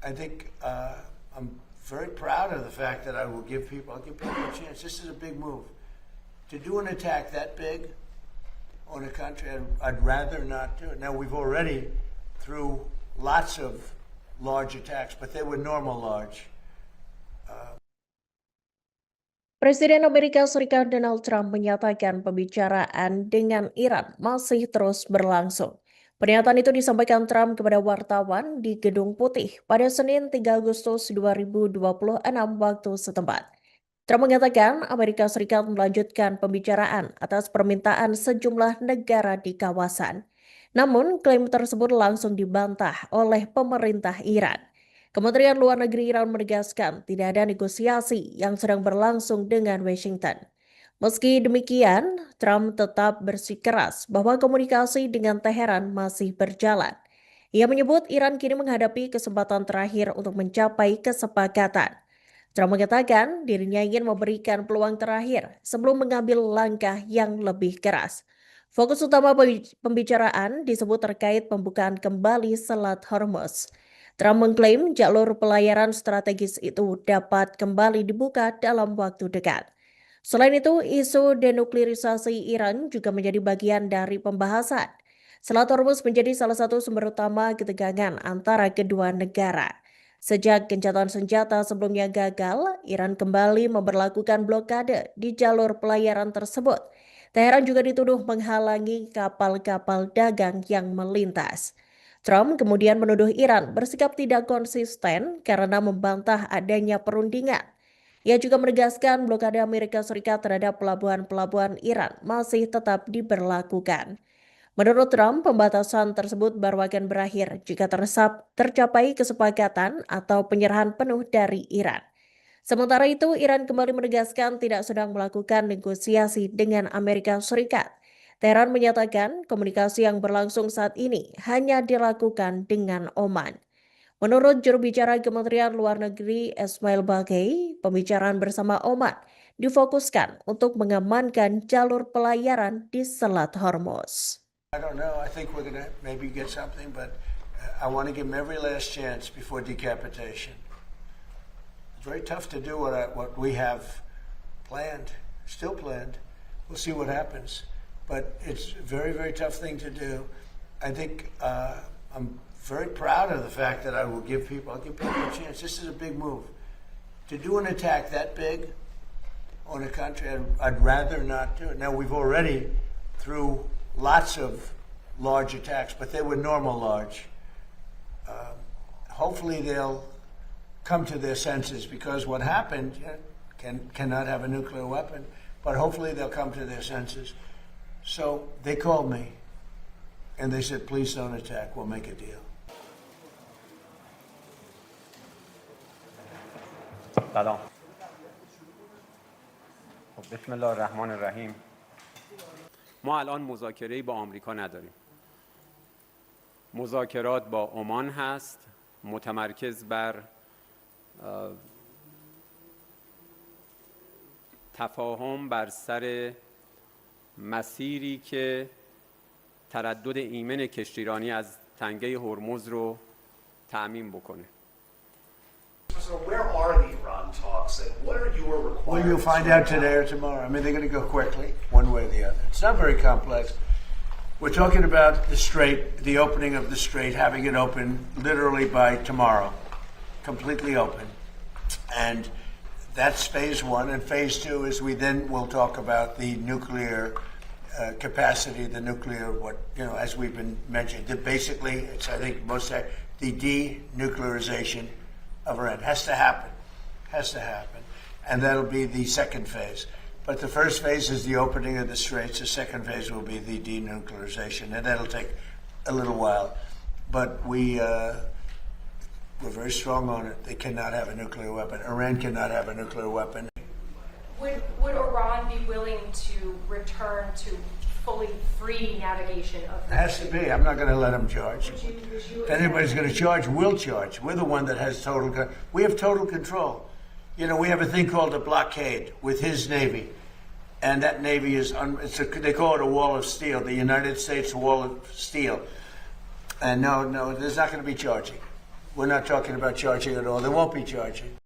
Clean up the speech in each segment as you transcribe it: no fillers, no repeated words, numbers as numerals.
I think I'm very proud of the fact that I'll give people a chance. This is a big move. To do an attack that big on a country, I'd rather not do it. Now, we've already, through lots of large attacks, but they were normal large. Presiden Amerika Serikat Donald Trump menyatakan pembicaraan dengan Iran masih terus berlangsung. Pernyataan itu disampaikan Trump kepada wartawan di Gedung Putih pada Senin 3 Agustus 2026 waktu setempat. Trump mengatakan Amerika Serikat melanjutkan pembicaraan atas permintaan sejumlah negara di kawasan. Namun, klaim tersebut langsung dibantah oleh pemerintah Iran. Kementerian Luar Negeri Iran menegaskan tidak ada negosiasi yang sedang berlangsung dengan Washington. Meski demikian, Trump tetap bersikeras bahwa komunikasi dengan Teheran masih berjalan. Ia menyebut Iran kini menghadapi kesempatan terakhir untuk mencapai kesepakatan. Trump mengatakan dirinya ingin memberikan peluang terakhir sebelum mengambil langkah yang lebih keras. Fokus utama pembicaraan disebut terkait pembukaan kembali Selat Hormuz. Trump mengklaim jalur pelayaran strategis itu dapat kembali dibuka dalam waktu dekat. Selain itu, isu denuklirisasi Iran juga menjadi bagian dari pembahasan. Selat Hormuz menjadi salah satu sumber utama ketegangan antara kedua negara. Sejak gencatan senjata sebelumnya gagal, Iran kembali memberlakukan blokade di jalur pelayaran tersebut. Teheran juga dituduh menghalangi kapal-kapal dagang yang melintas. Trump kemudian menuduh Iran bersikap tidak konsisten karena membantah adanya perundingan. Ia juga menegaskan blokade Amerika Serikat terhadap pelabuhan-pelabuhan Iran masih tetap diberlakukan. Menurut Trump, pembatasan tersebut baru akan berakhir jika tercapai kesepakatan atau penyerahan penuh dari Iran. Sementara itu, Iran kembali menegaskan tidak sedang melakukan negosiasi dengan Amerika Serikat. Teheran menyatakan komunikasi yang berlangsung saat ini hanya dilakukan dengan Oman. Menurut juru bicara Kementerian Luar Negeri Bagi, pembicaraan bersama Oman difokuskan untuk mengamankan jalur pelayaran di Selat Hormuz. I don't know. I think we're going to maybe get something, but I want to give them every last chance before decapitation. It's very tough to do what we have planned, still planned. We'll see what happens. But it's a very, very tough thing to do. I think I'm very proud of the fact that I'll give people a chance. This is a big move. To do an attack that big on a country, I'd rather not do it. Now, we've already, through lots of large attacks, but they were normal large. Hopefully they'll come to their senses, because what happened cannot have a nuclear weapon, but hopefully they'll come to their senses. So they called me and they said, please don't attack, we'll make a deal. سلام. بسم الله الرحمن الرحیم. ما الان مذاکره‌ای با آمریکا نداریم. مذاکرات با عمان هست، متمرکز بر تفاهم بر سر مسیری که تردد ایمن کشتیرانی از تنگه هرمز رو تأمین بکنه. So where are the Iran talks and what are your requirements? Well, you'll find out today or tomorrow. I mean, they're going to go quickly, one way or the other. It's not very complex. We're talking about the strait, the opening of the strait, having it open literally by tomorrow, completely open. And that's phase one. And phase two is we then will talk about the nuclear capacity, the nuclear, as we've been mentioning. Basically, it's, I think, the denuclearization of Iran has to happen, and that'll be the second phase. But the first phase is the opening of the straits. The second phase will be the denuclearization, and that'll take a little while. But we're very strong on it. They cannot have a nuclear weapon. Iran cannot have a nuclear weapon. Would Iran be willing to return to fully free navigation of the It has to be. I'm not going to let them charge. Would you If anybody's going to charge, we'll charge. We're the one that has total control. We have total control. You know, we have a thing called a blockade with his Navy. And that Navy is, they call it a wall of steel, the United States wall of steel. And no, there's not going to be charging. We're not talking about charging at all. They won't be charging.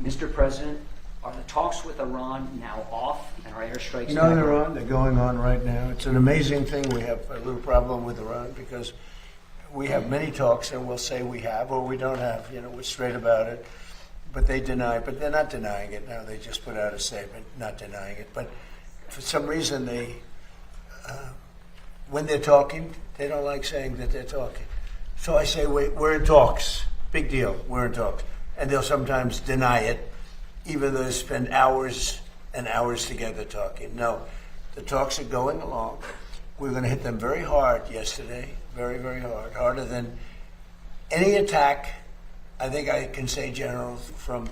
Mr. President, are the talks with Iran now off and are airstrikes No, back they're on? on. They're going on right now. It's an amazing thing. We have a little problem with Iran because we have many talks and we'll say we have or we don't have. You know, we're straight about it. But they deny, but they're not denying it now. They just put out a statement not denying it. But for some reason, when they're talking, they don't like saying that they're talking. So I say, wait, we're in talks. Big deal. We're in talks. And they'll sometimes deny it, even though they spend hours and hours together talking. No, the talks are going along. We're going to hit them very hard yesterday, very, very hard, harder than any attack. I think I can say, General, from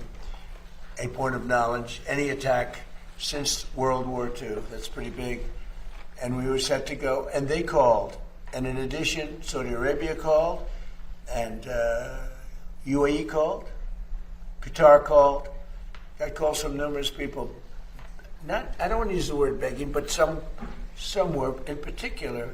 a point of knowledge, any attack since World War II. That's pretty big. And we were set to go, and they called. And in addition, Saudi Arabia called, and UAE called, Qatar called. I called some numerous people. I don't want to use the word begging, but some were in particular